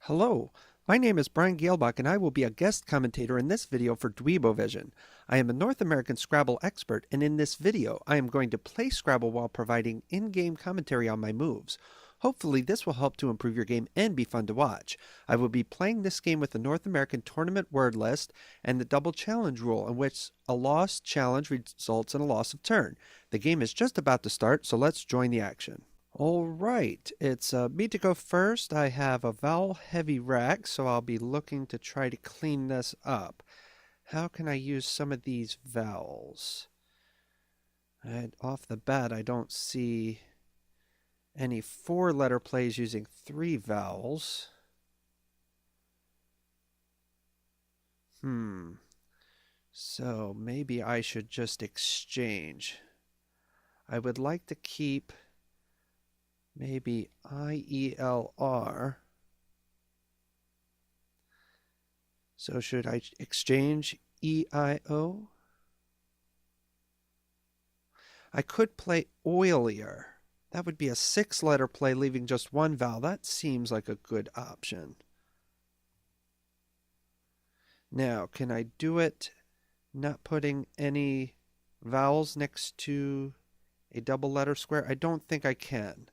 Hello, my name is Brian Gailbach and I will be a guest commentator in this video for Dweebovision. I am a North American Scrabble expert, and in this video I am going to play Scrabble while providing in-game commentary on my moves. Hopefully this will help to improve your game and be fun to watch. I will be playing this game with the North American Tournament word list and the double challenge rule, in which a lost challenge results in a loss of turn. The game is just about to start, so let's join the action. All right, it's me to go first. I have a vowel heavy rack, so I'll be looking to try to clean this up. How can I use some of these vowels? And off the bat, I don't see any four-letter plays using three vowels. So maybe I should just exchange. I would like to keep maybe IELR. So should I exchange EIO? I could play oilier. That would be a six-letter play, leaving just one vowel. That seems like a good option. Now, can I do it not putting any vowels next to a double letter square? I don't think I can.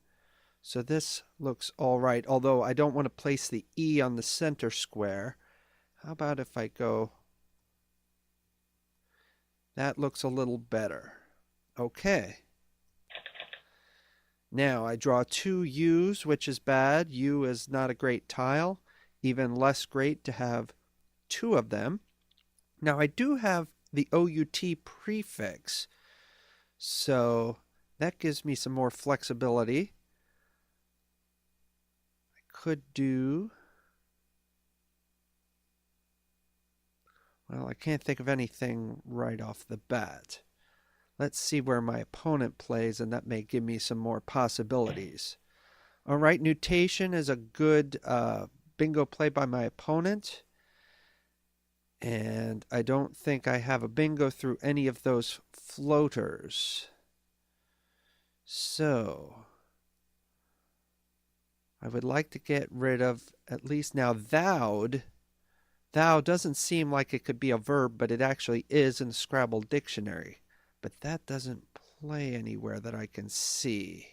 So this looks all right, although I don't want to place the E on the center square. How about if I go... That looks a little better. Okay. Now I draw two U's, which is bad. U is not a great tile. Even less great to have two of them. Now I do have the OUT prefix, so that gives me some more flexibility. Could do, well, I can't think of anything right off the bat. Let's see where my opponent plays, and that may give me some more possibilities. All right, Nutation is a good bingo play by my opponent, and I don't think I have a bingo through any of those floaters. So I would like to get rid of at least now thou'd. Thou doesn't seem like it could be a verb, but it actually is in the Scrabble dictionary. But that doesn't play anywhere that I can see.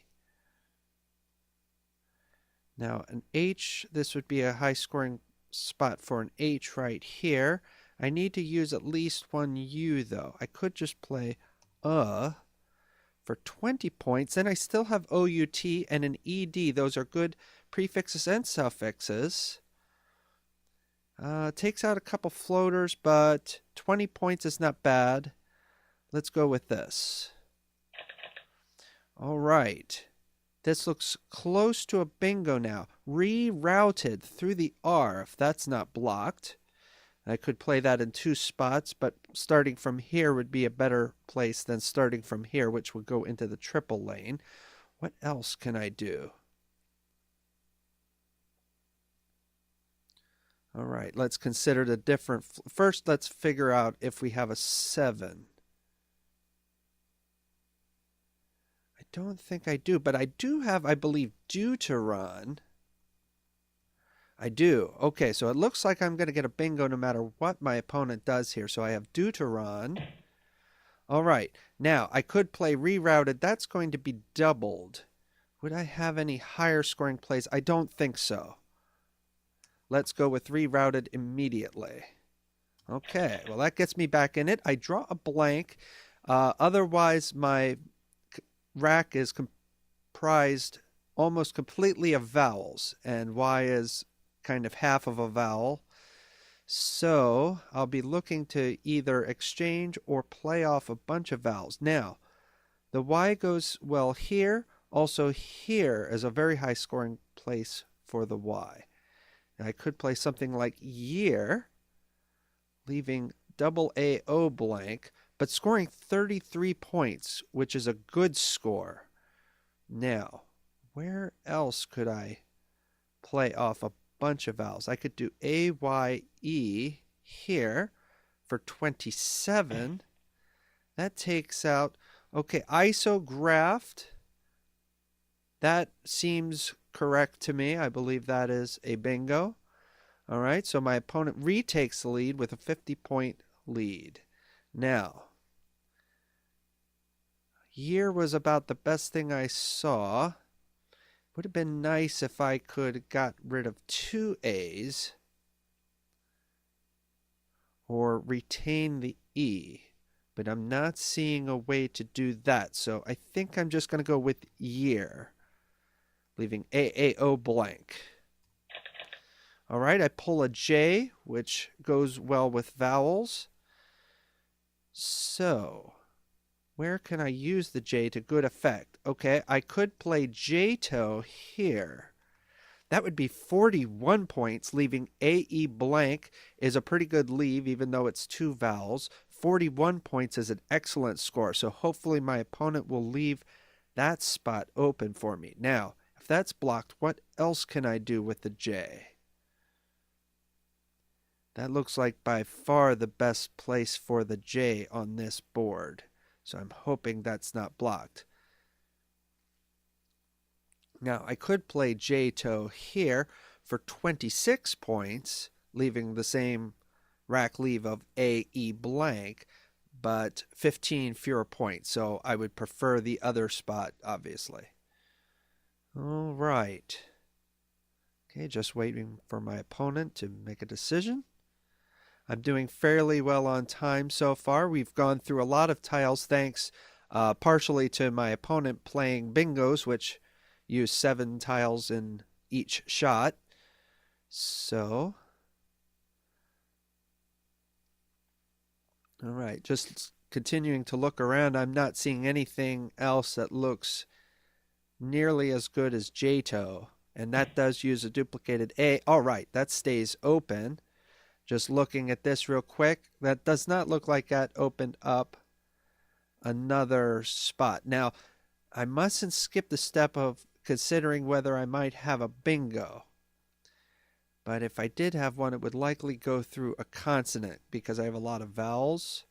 Now an H, this would be a high scoring spot for an H right here. I need to use at least one U though. I could just play for 20 points. Then I still have OUT and an ED. Those are good prefixes and suffixes. Takes out a couple floaters, but 20 points is not bad. Let's go with this. All right. This looks close to a bingo now. Rerouted through the R, if that's not blocked. I could play that in two spots, but starting from here would be a better place than starting from here, which would go into the triple lane. What else can I do? All right, let's consider the different... First, let's figure out if we have a 7. I don't think I do, but I do have, I believe, deuteron. I do. Okay, so it looks like I'm going to get a bingo no matter what my opponent does here. So I have deuteron. All right. Now, I could play rerouted. That's going to be doubled. Would I have any higher scoring plays? I don't think so. Let's go with rerouted immediately. Okay, well, that gets me back in it. I draw a blank. Otherwise, my rack is comprised almost completely of vowels, and Y is kind of half of a vowel. So I'll be looking to either exchange or play off a bunch of vowels. Now, the Y goes well here. Also here is a very high scoring place for the Y. And I could play something like year, leaving double AO blank, but scoring 33 points, which is a good score. Now, where else could I play off a bunch of vowels? I could do AYE here for 27. That takes out, okay, isographed. That seems correct to me. I believe that is a bingo. All right, so my opponent retakes the lead with a 50-point lead. Now, year was about the best thing I saw. Would have been nice if I could have got rid of 2 A's or retain the E, but I'm not seeing a way to do that. So I think I'm just going to go with year, leaving AAO blank. All right, I pull a J, which goes well with vowels. So, where can I use the J to good effect? Okay, I could play J-toe here. That would be 41 points, leaving AE blank is a pretty good leave, even though it's 2 vowels. 41 points is an excellent score, so hopefully my opponent will leave that spot open for me. Now, if that's blocked, what else can I do with the J? That looks like by far the best place for the J on this board. So I'm hoping that's not blocked. Now I could play J-toe here for 26 points, leaving the same rack leave of AE blank, but 15 fewer points. So I would prefer the other spot, obviously. All right. Okay, just waiting for my opponent to make a decision. I'm doing fairly well on time so far. We've gone through a lot of tiles thanks partially to my opponent playing bingos, which use 7 tiles in each shot. So, all right, just continuing to look around. I'm not seeing anything else that looks nearly as good as J-toe, and that does use a duplicated A. All right, that stays open. Just looking at this real quick, that does not look like that opened up another spot. Now, I mustn't skip the step of considering whether I might have a bingo. But if I did have one, it would likely go through a consonant because I have a lot of vowels.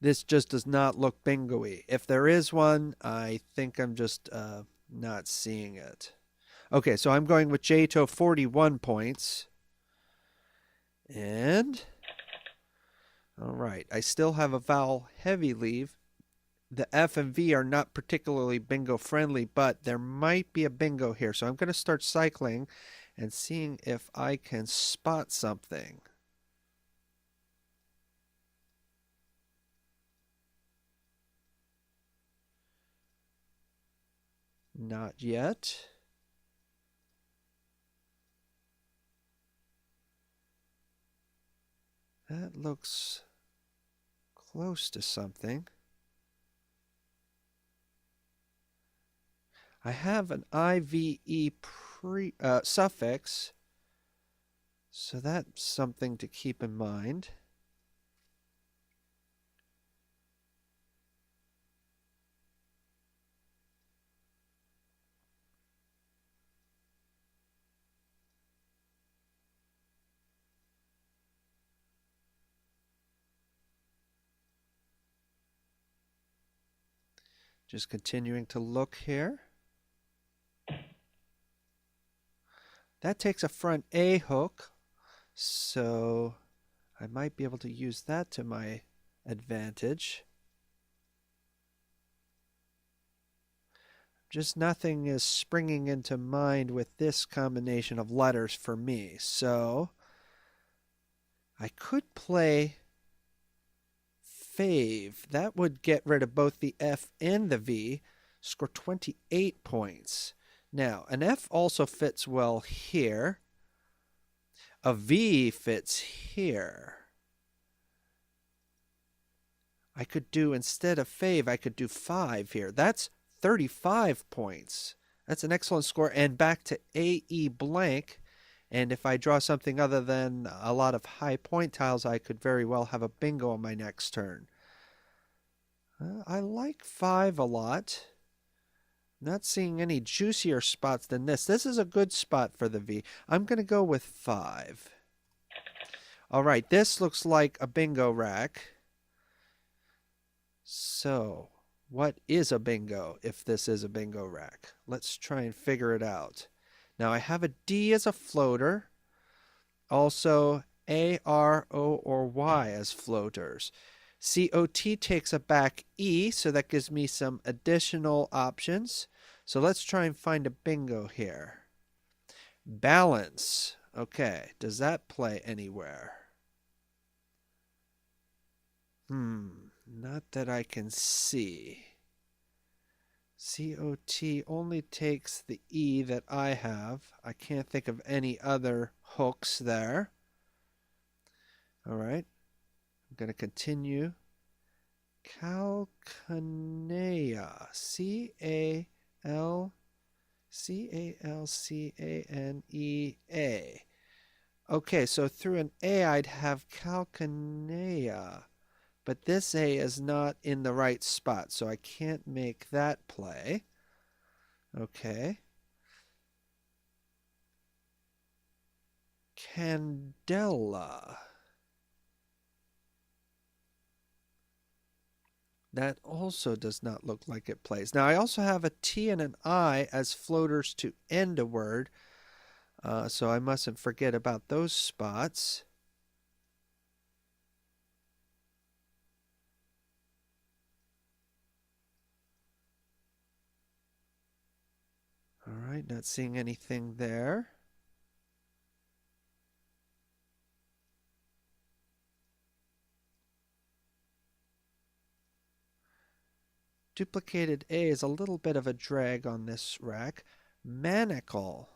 This just does not look bingo-y. If there is one, I think I'm just not seeing it. Okay, so I'm going with J-toe 41 points. And, all right, I still have a vowel heavy leave. The F and V are not particularly bingo friendly, but there might be a bingo here. So I'm going to start cycling and seeing if I can spot something. Not yet. That looks close to something. I have an IVE suffix, so that's something to keep in mind. Just continuing to look here. That takes a front A hook, so I might be able to use that to my advantage. Just nothing is springing into mind with this combination of letters for me. So I could play fave. That would get rid of both the F and the V. Score 28 points. Now, an F also fits well here. A V fits here. I could do, instead of fave, I could do 5 here. That's 35 points. That's an excellent score. And back to AE blank. And if I draw something other than a lot of high point tiles, I could very well have a bingo on my next turn. I like 5 a lot. Not seeing any juicier spots than this. This is a good spot for the V. I'm going to go with 5. All right, this looks like a bingo rack. So, what is a bingo if this is a bingo rack? Let's try and figure it out. Now I have a D as a floater, also A, R, O, or Y as floaters. COT takes a back E, so that gives me some additional options. So let's try and find a bingo here. Balance. Okay, does that play anywhere? Not that I can see. COT only takes the E that I have. I can't think of any other hooks there. All right, I'm going to continue. Calcanea. C-A-L-C-A-N-E-A. Okay, so through an A I'd have calcanea. But this A is not in the right spot, so I can't make that play. Okay. Candela. That also does not look like it plays. Now I also have a T and an I as floaters to end a word, so I mustn't forget about those spots. All right, not seeing anything there. Duplicated A is a little bit of a drag on this rack. Manacle.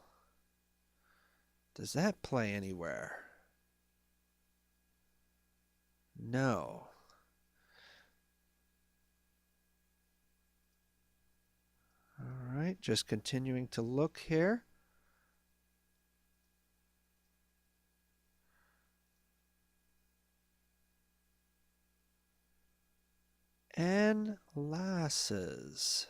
Does that play anywhere? No. All right, just continuing to look here. And lasses.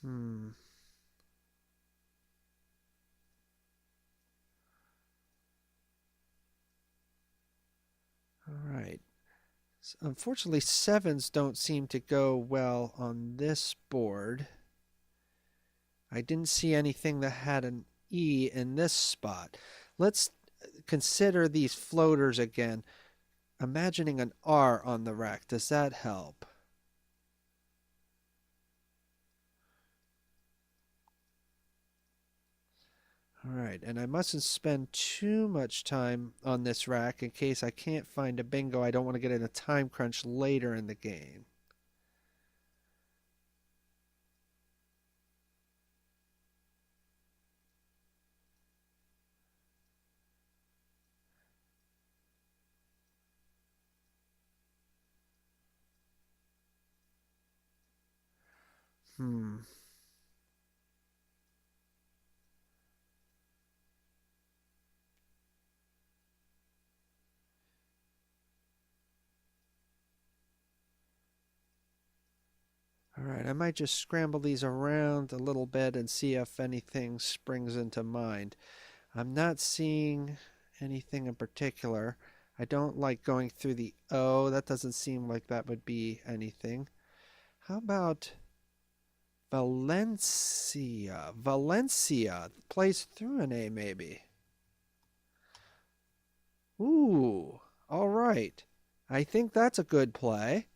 All right. Unfortunately, sevens don't seem to go well on this board. I didn't see anything that had an E in this spot. Let's consider these floaters again. Imagining an R on the rack, does that help? All right, and I mustn't spend too much time on this rack in case I can't find a bingo. I don't want to get in a time crunch later in the game. All right, I might just scramble these around a little bit and see if anything springs into mind. I'm not seeing anything in particular. I don't like going through the O. That doesn't seem like that would be anything. How about Valencia? Valencia plays through an A maybe. Ooh, all right. I think that's a good play.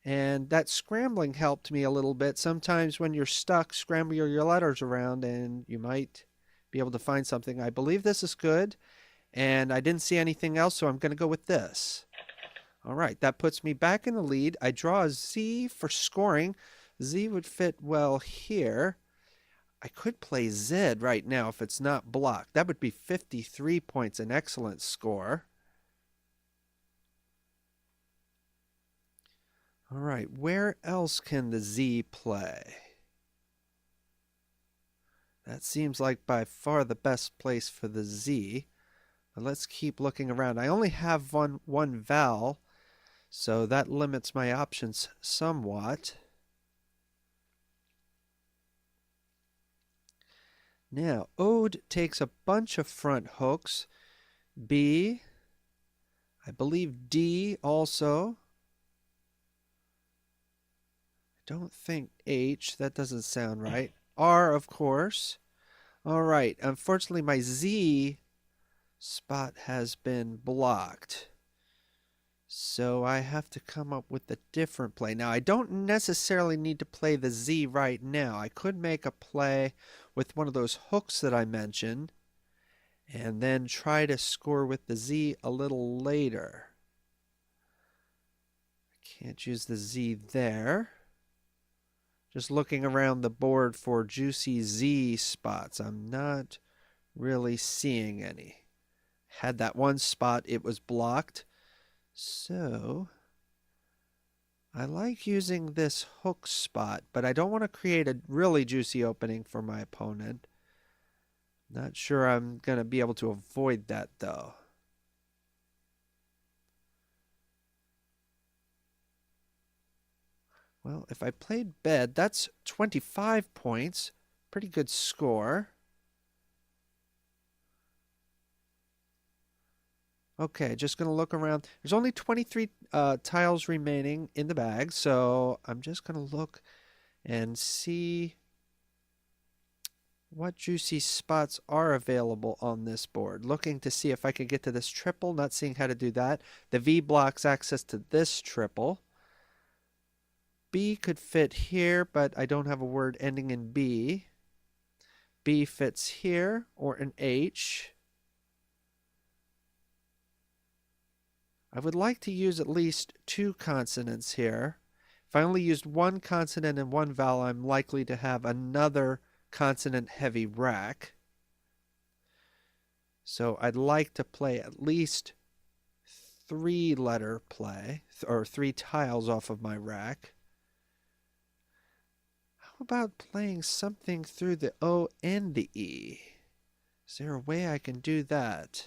And that scrambling helped me a little bit. Sometimes when you're stuck, scramble your letters around and you might be able to find something. I believe this is good. And I didn't see anything else, so I'm going to go with this. All right, that puts me back in the lead. I draw a Z for scoring. Z would fit well here. I could play Z right now if it's not blocked. That would be 53 points, an excellent score. All right, where else can the Z play? That seems like by far the best place for the Z. But let's keep looking around. I only have one vowel, so that limits my options somewhat. Now, ode takes a bunch of front hooks. B, I believe D also. don't think H. That doesn't sound right. R, of course. All right. Unfortunately, my Z spot has been blocked. So I have to come up with a different play. Now, I don't necessarily need to play the Z right now. I could make a play with one of those hooks that I mentioned and then try to score with the Z a little later. I can't use the Z there. Just looking around the board for juicy Z spots. I'm not really seeing any. Had that one spot, it was blocked. So I like using this hook spot, but I don't want to create a really juicy opening for my opponent. Not sure I'm going to be able to avoid that, though. Well, if I played bed, that's 25 points. Pretty good score. Okay, just going to look around. There's only 23 tiles remaining in the bag, so I'm just going to look and see what juicy spots are available on this board. Looking to see if I can get to this triple, not seeing how to do that. The V blocks access to this triple. B could fit here, but I don't have a word ending in B. B fits here, or an H. I would like to use at least 2 consonants here. If I only used 1 consonant and 1 vowel, I'm likely to have another consonant-heavy rack. So I'd like to play at least 3-letter play, or 3 tiles off of my rack. How about playing something through the O and the E? Is there a way I can do that?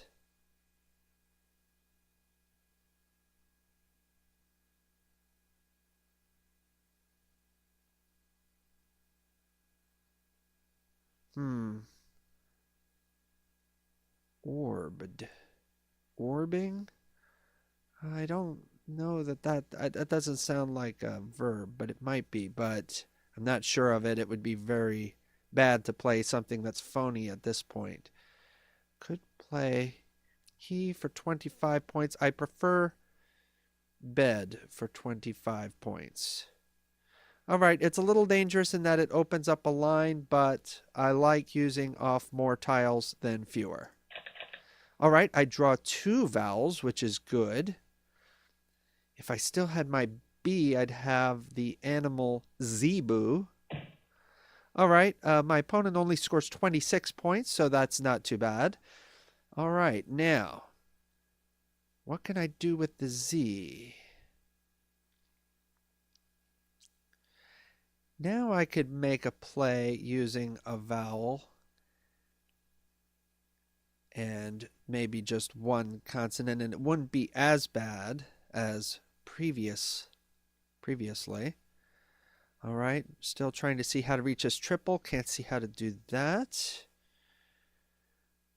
Orbed. Orbing? I don't know that doesn't sound like a verb, but it might be, but I'm not sure of it. It would be very bad to play something that's phony at this point. Could play he for 25 points. I prefer bed for 25 points. All right, it's a little dangerous in that it opens up a line, but I like using off more tiles than fewer. All right, I draw 2 vowels, which is good. If I still had my B, I'd have the animal zebu. All right, my opponent only scores 26 points, so that's not too bad. All right, now, what can I do with the Z? Now I could make a play using a vowel and maybe just 1 consonant, and it wouldn't be as bad as previously. All right, still trying to see how to reach this triple. Can't see how to do that.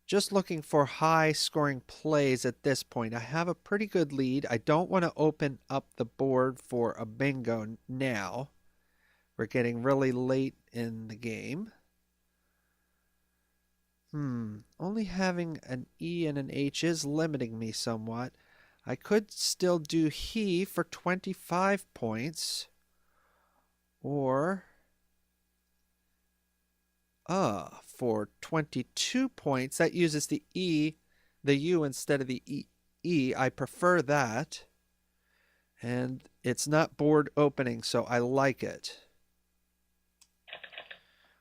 Just looking for high scoring plays at this point. I have a pretty good lead. I don't want to open up the board for a bingo now. We're getting really late in the game. Only having an E and an H is limiting me somewhat. I could still do he for 25 points. Or for 22 points. That uses the E, the U instead of the E. I prefer that. And it's not board opening, so I like it.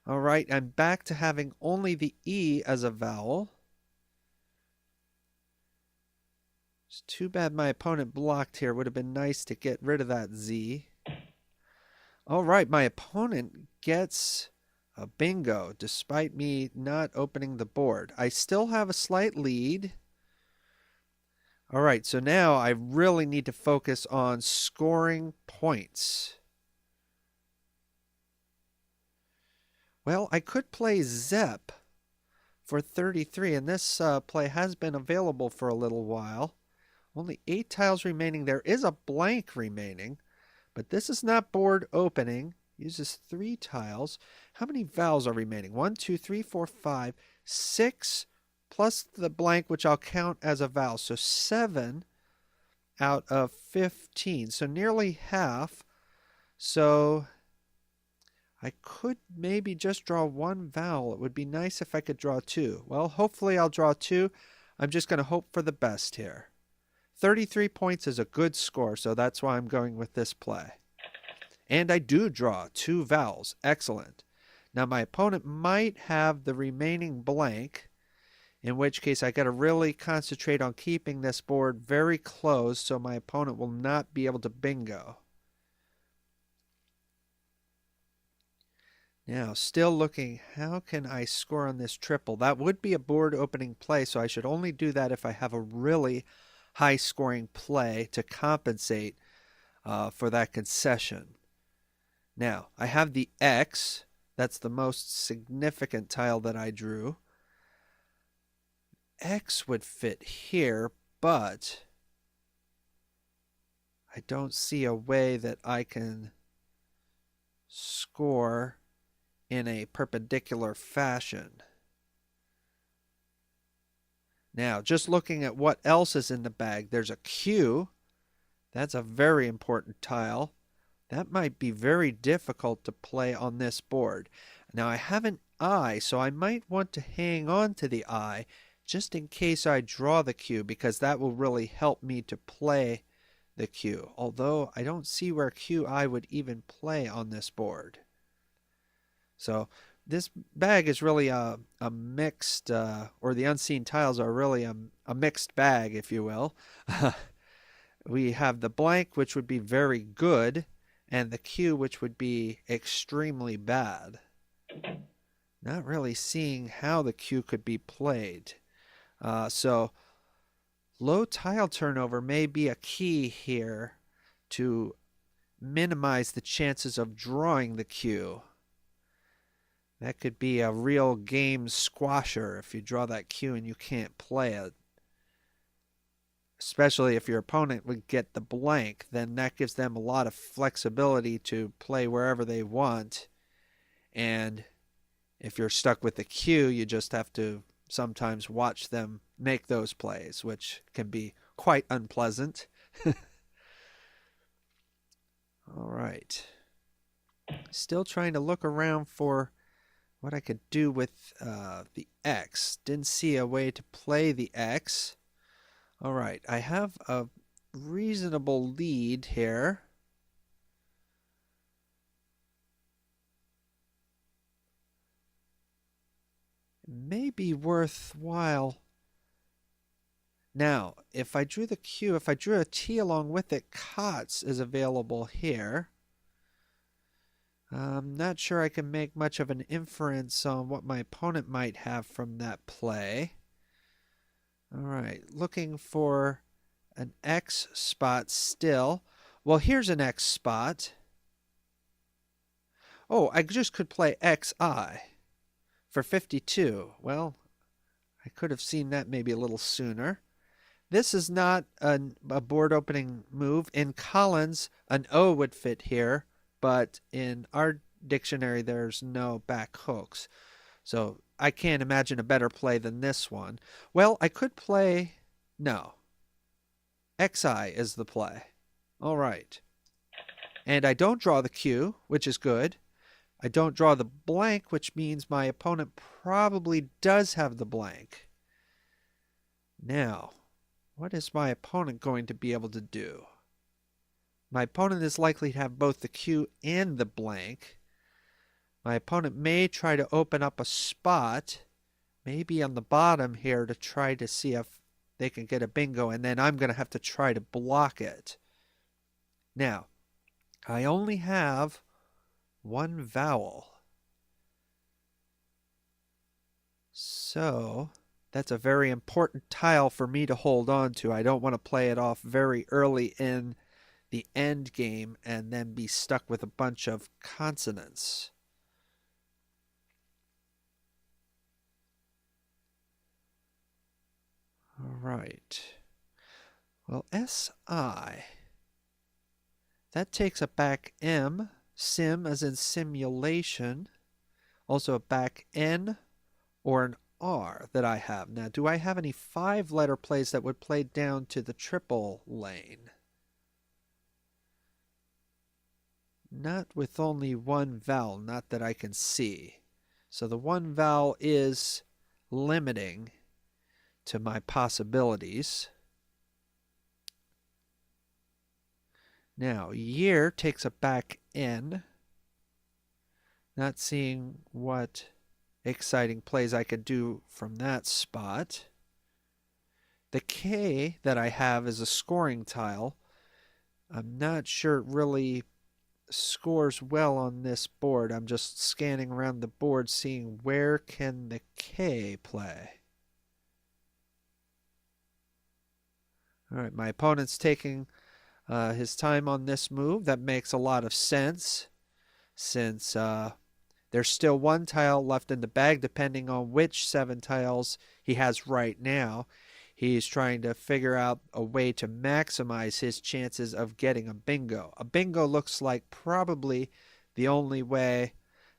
All right, I'm back to having only the E as a vowel. It's too bad my opponent blocked here. Would have been nice to get rid of that Z. All right, my opponent gets a bingo despite me not opening the board. I still have a slight lead. All right, so now I really need to focus on scoring points. Well, I could play Zep for 33, and this play has been available for a little while. Only 8 tiles remaining. There is a blank remaining, But this is not board opening. Uses 3 tiles. How many vowels are remaining? 1, 2, 3, 4, 5, 6 plus the blank, which I'll count as a vowel. So 7 out of 15. So nearly half. So I could maybe just draw 1 vowel. It would be nice if I could draw 2. Well, hopefully I'll draw 2. I'm just going to hope for the best here. 33 points is a good score, so that's why I'm going with this play. And I do draw 2 vowels. Excellent. Now my opponent might have the remaining blank, in which case I got to really concentrate on keeping this board very close so my opponent will not be able to bingo. Now, still looking, how can I score on this triple? That would be a board opening play, so I should only do that if I have a really high scoring play to compensate for that concession. Now, I have the X. That's the most significant tile that I drew. X would fit here, but I don't see a way that I can score in a perpendicular fashion. Now, just looking at what else is in the bag, there's a Q. That's a very important tile. That might be very difficult to play on this board. Now, I have an I, so I might want to hang on to the I just in case I draw the Q, because that will really help me to play the Q. Although I don't see where QI would even play on this board. So this bag is really a mixed, or the unseen tiles are really a mixed bag, if you will. We have the blank, which would be very good, and the Q, which would be extremely bad. Not really seeing how the Q could be played. So low tile turnover may be a key here to minimize the chances of drawing the Q. That could be a real game squasher if you draw that Q and you can't play it. Especially if your opponent would get the blank, then that gives them a lot of flexibility to play wherever they want. And if you're stuck with the Q, you just have to sometimes watch them make those plays, which can be quite unpleasant. All right. Still trying to look around for what I could do with the X. Didn't see a way to play the X. All right, I have a reasonable lead here. It may be worthwhile. Now, if I drew the Q, if I drew a T along with it, COTS is available here. I'm not sure I can make much of an inference on what my opponent might have from that play. All right, looking for an X spot still. Well, here's an X spot. Oh, I just could play XI for 52. Well, I could have seen that maybe a little sooner. This is not a board opening move. In Collins, an O would fit here, but in our dictionary, there's no back hooks. So I can't imagine a better play than this one. Well, I could play... No. XI is the play. All right. And I don't draw the Q, which is good. I don't draw the blank, which means my opponent probably does have the blank. Now, what is my opponent going to be able to do? My opponent is likely to have both the Q and the blank. My opponent may try to open up a spot, maybe on the bottom here, to try to see if they can get a bingo, and then I'm going to have to try to block it. Now, I only have 1 vowel. So that's a very important tile for me to hold on to. I don't want to play it off very early in the end game and then be stuck with a bunch of consonants. All right. Well, SI. That takes a back M, sim as in simulation, also a back N or an R that I have. Now, do I have any 5-letter plays that would play down to the triple lane? Not with only one vowel, not that I can see. So the one vowel is limiting to my possibilities. Now, year takes a back N. Not seeing what exciting plays I could do from that spot. The K that I have is a scoring tile. I'm not sure it really scores well on this board. I'm just scanning around the board seeing where can the K play. All right, my opponent's taking his time on this move. That makes a lot of sense since there's still one tile left in the bag depending on which 7 tiles he has right now. He's trying to figure out a way to maximize his chances of getting a bingo. A bingo looks like probably the only way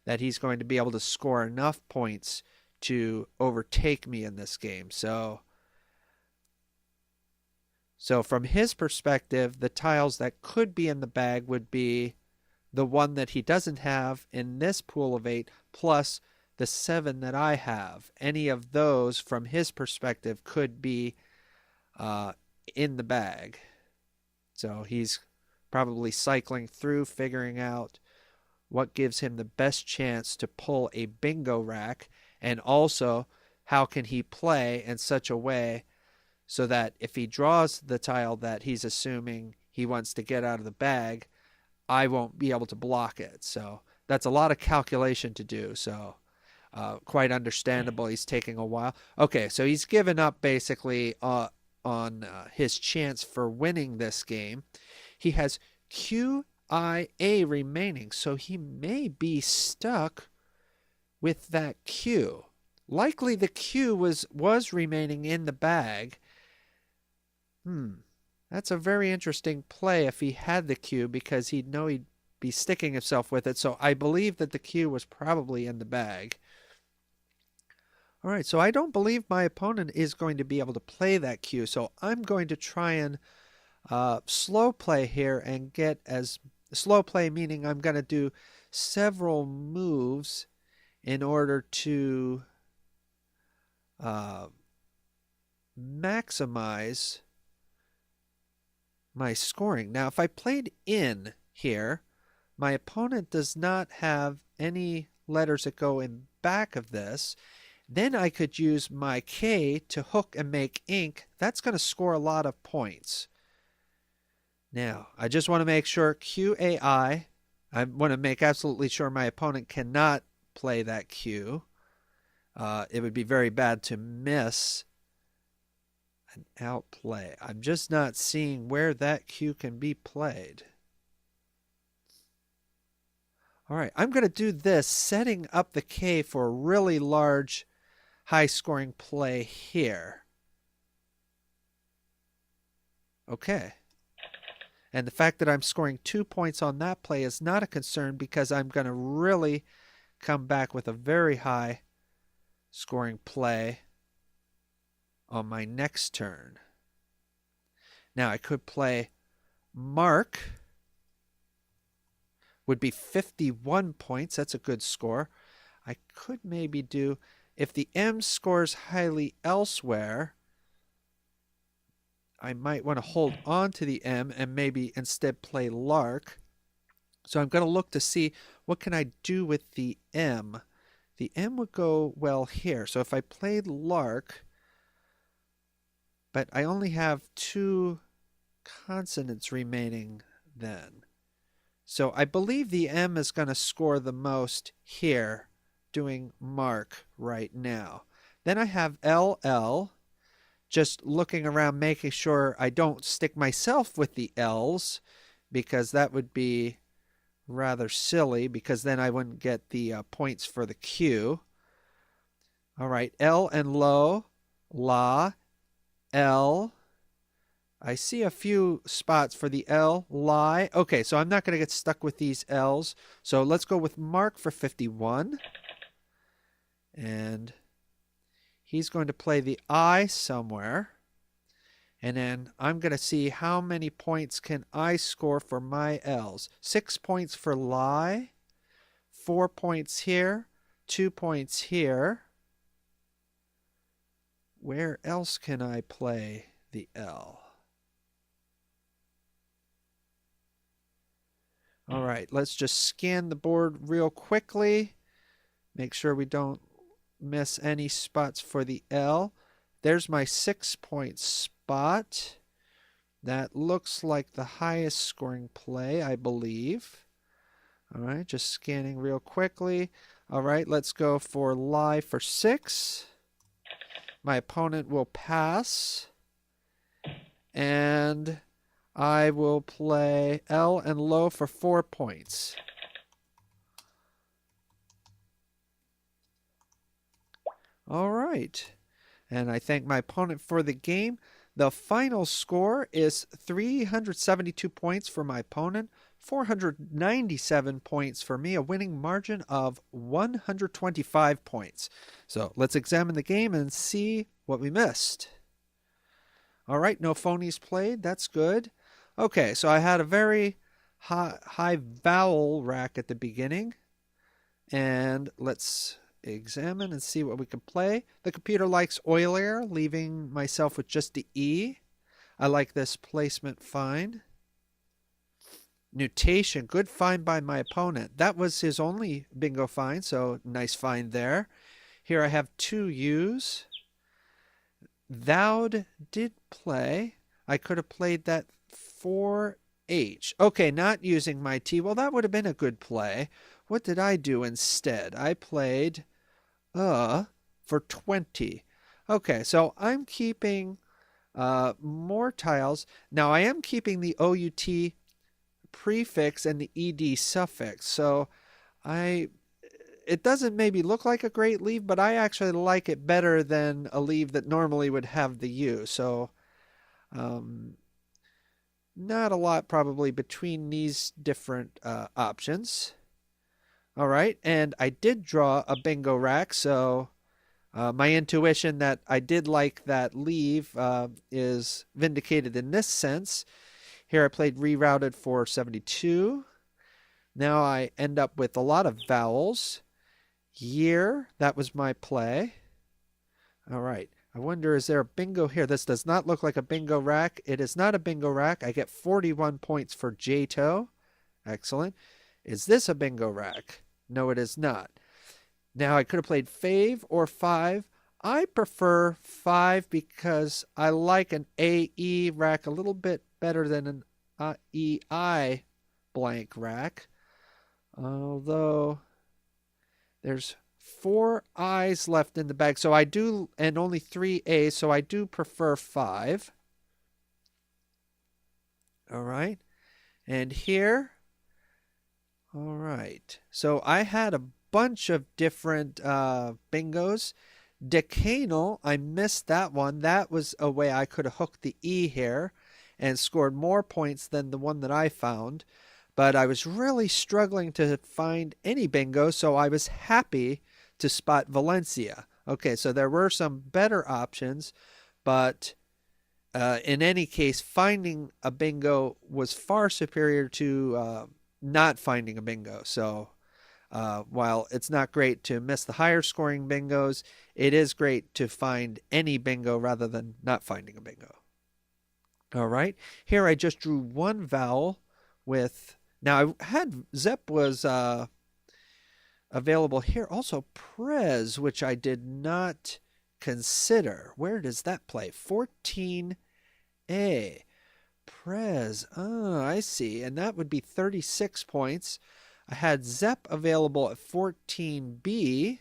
that he's going to be able to score enough points to overtake me in this game. So from his perspective, the tiles that could be in the bag would be the one that he doesn't have in this pool of 8 plus the 7 that I have. Any of those from his perspective could be in the bag. So he's probably cycling through, figuring out what gives him the best chance to pull a bingo rack, and also how can he play in such a way so that if he draws the tile that he's assuming he wants to get out of the bag, I won't be able to block it. So that's a lot of calculation to do. So quite understandable. He's taking a while. Okay, so he's given up basically on his chance for winning this game. He has QIA remaining, so he may be stuck with that Q. Likely the Q was remaining in the bag. That's a very interesting play if he had the Q, because he'd know he'd be sticking himself with it. So I believe that the Q was probably in the bag. All right, so I don't believe my opponent is going to be able to play that Q. So I'm going to try and slow play here and get as slow play, meaning I'm going to do several moves in order to maximize my scoring. Now, if I played in here, my opponent does not have any letters that go in back of this. Then I could use my K to hook and make ink. That's going to score a lot of points. Now, I just want to make sure QAI, I want to make absolutely sure my opponent cannot play that Q. It would be very bad to miss an outplay. I'm just not seeing where that Q can be played. All right, I'm going to do this, setting up the K for a really large, high-scoring play here. Okay. And the fact that I'm scoring 2 points on that play is not a concern, because I'm going to really come back with a very high scoring play on my next turn. Now I could play Mark, would be 51 points. That's a good score. I could maybe do, if the M scores highly elsewhere, I might want to hold on to the M and maybe instead play Lark. So I'm going to look to see what can I do with the M. The M would go well here. So if I played Lark, but I only have 2 consonants remaining then. So I believe the M is going to score the most here, doing Mark right now. Then I have LL, just looking around making sure I don't stick myself with the L's, because that would be rather silly, because then I wouldn't get the points for the Q. All right, L and low, la, L, I see a few spots for the L, lie. Okay, so I'm not going to get stuck with these L's. So let's go with Mark for 51. And he's going to play the I somewhere. And then I'm going to see how many points can I score for my L's. 6 points for lie. 4 points here. 2 points here. Where else can I play the L? All right, let's just scan the board real quickly. Make sure we don't miss any spots for the L. There's my 6-point spot. That looks like the highest scoring play, I believe. All right, just scanning real quickly. All right, let's go for lie for 6. My opponent will pass. And I will play L and low for 4 points. All right. And I thank my opponent for the game. The final score is 372 points for my opponent, 497 points for me, a winning margin of 125 points. So let's examine the game and see what we missed. All right, no phonies played. That's good. Okay, so I had a very high vowel rack at the beginning. And let's examine and see what we can play. The computer likes Euler, leaving myself with just the E. I like this placement fine. Mutation, good find by my opponent. That was his only bingo find, so nice find there. Here I have 2 U's. Thou'd did play. I could have played that 4H. Okay, not using my T. Well, that would have been a good play. What did I do instead? I played for 20. Okay, so I'm keeping more tiles. Now I am keeping the OUT prefix and the ED suffix. So it doesn't maybe look like a great leave, but I actually like it better than a leave that normally would have the U. So not a lot probably between these different options. All right, and I did draw a bingo rack, so my intuition that I did like that leave is vindicated in this sense. Here I played rerouted for 72. Now I end up with a lot of vowels. Year, that was my play. All right, I wonder, is there a bingo here? This does not look like a bingo rack. It is not a bingo rack. I get 41 points for JTO. Excellent. Is this a bingo rack? No, it is not. Now, I could have played fave or 5. I prefer 5 because I like an AE rack a little bit better than an EI blank rack. Although there's 4 I's left in the bag, so I do, and only 3 A's, so I do prefer 5. All right. And here, all right. So I had a bunch of different bingos. Decanal, I missed that one. That was a way I could have hooked the E here and scored more points than the one that I found. But I was really struggling to find any bingo, so I was happy to spot Valencia. Okay, so there were some better options, but in any case, finding a bingo was far superior to not finding a bingo. So while it's not great to miss the higher scoring bingos, it is great to find any bingo rather than not finding a bingo. All right, here I just drew one vowel with, now I had Zep was available here. Also Prez, which I did not consider. Where does that play? 14A. Prez. Oh, I see. And that would be 36 points. I had Zep available at 14B.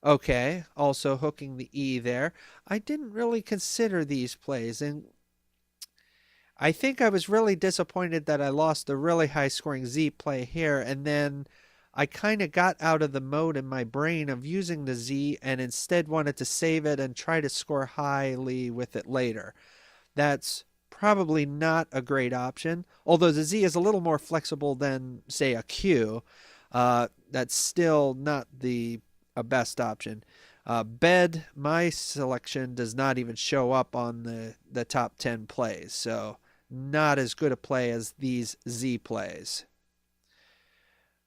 Okay, also hooking the E there. I didn't really consider these plays, and I think I was really disappointed that I lost a really high scoring Z play here, and then I kind of got out of the mode in my brain of using the Z and instead wanted to save it and try to score highly with it later. that's probably not a great option. Although the Z is a little more flexible than, say, a Q, that's still not a best option. Bed, my selection does not even show up on the top 10 plays, so not as good a play as these Z plays.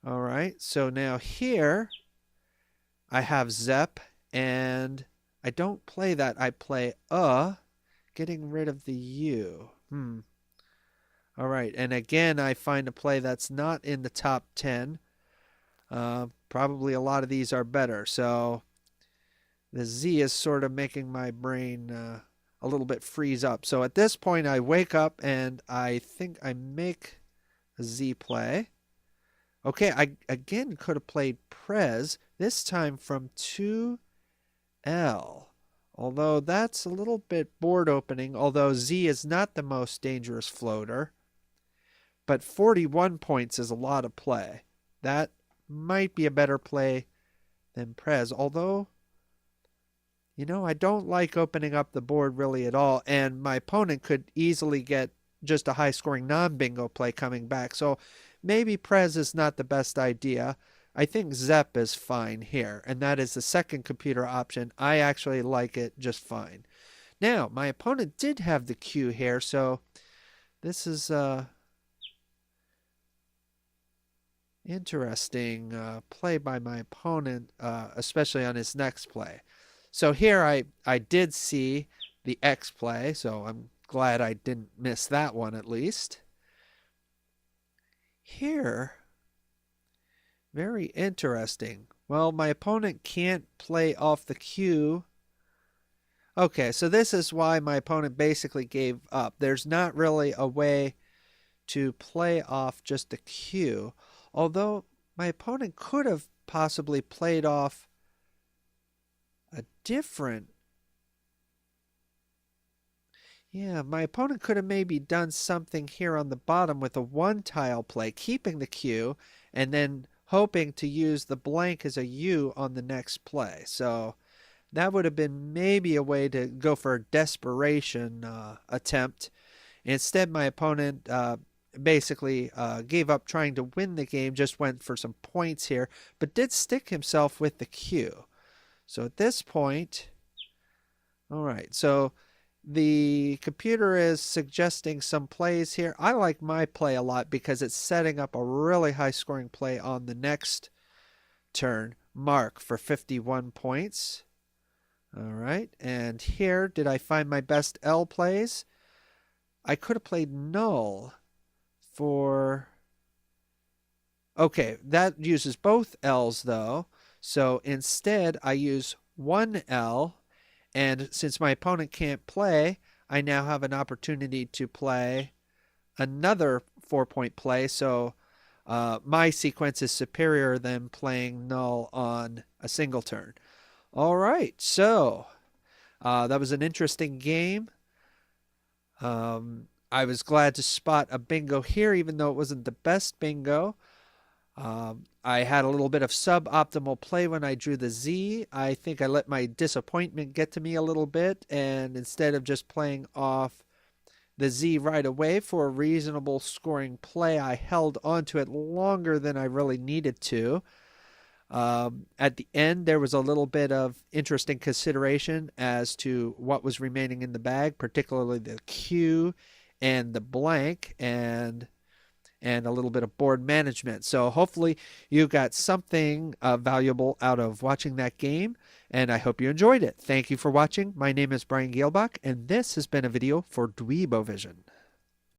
All right, so now here I have Zep, and I don't play that. I play getting rid of the U. All right, and again, I find a play that's not in the top 10. Probably a lot of these are better, so the Z is sort of making my brain a little bit freeze up. So at this point, I wake up and I think I make a Z play. Okay, I again could have played Prez, this time from 2L. Although that's a little bit board opening, although Z is not the most dangerous floater. But 41 points is a lot of play. That might be a better play than Prez, although, you know, I don't like opening up the board really at all, and my opponent could easily get just a high-scoring non-bingo play coming back. So maybe Prez is not the best idea. I think Zep is fine here, and that is the second computer option. I actually like it just fine. Now, my opponent did have the Q here, so this is interesting play by my opponent, especially on his next play. So here I did see the X play, so I'm glad I didn't miss that one at least. Here, very interesting. Well, my opponent can't play off the Q. Okay, so this is why my opponent basically gave up. There's not really a way to play off just the Q, although my opponent could have possibly played off a different... Yeah, my opponent could have maybe done something here on the bottom with a one-tile play, keeping the Q, and then hoping to use the blank as a U on the next play. So that would have been maybe a way to go for a desperation attempt. Instead, my opponent basically gave up trying to win the game, just went for some points here, but did stick himself with the Q. So at this point, all right, so the computer is suggesting some plays here. I like my play a lot because it's setting up a really high scoring play on the next turn. Mark for 51 points. All right, and here, did I find my best L plays? I could have played null for... Okay, that uses both L's though. So instead, I use one L. And since my opponent can't play, I now have an opportunity to play another 4-point play. So my sequence is superior than playing null on a single turn. All right, so that was an interesting game. I was glad to spot a bingo here, even though it wasn't the best bingo. I had a little bit of suboptimal play when I drew the Z. I think I let my disappointment get to me a little bit, and instead of just playing off the Z right away for a reasonable scoring play, I held onto it longer than I really needed to. At the end, there was a little bit of interesting consideration as to what was remaining in the bag, particularly the Q and the blank, and a little bit of board management. So hopefully you got something valuable out of watching that game, and I hope you enjoyed it. Thank you for watching. My name is Brian Geelbach, and this has been a video for Dweebovision.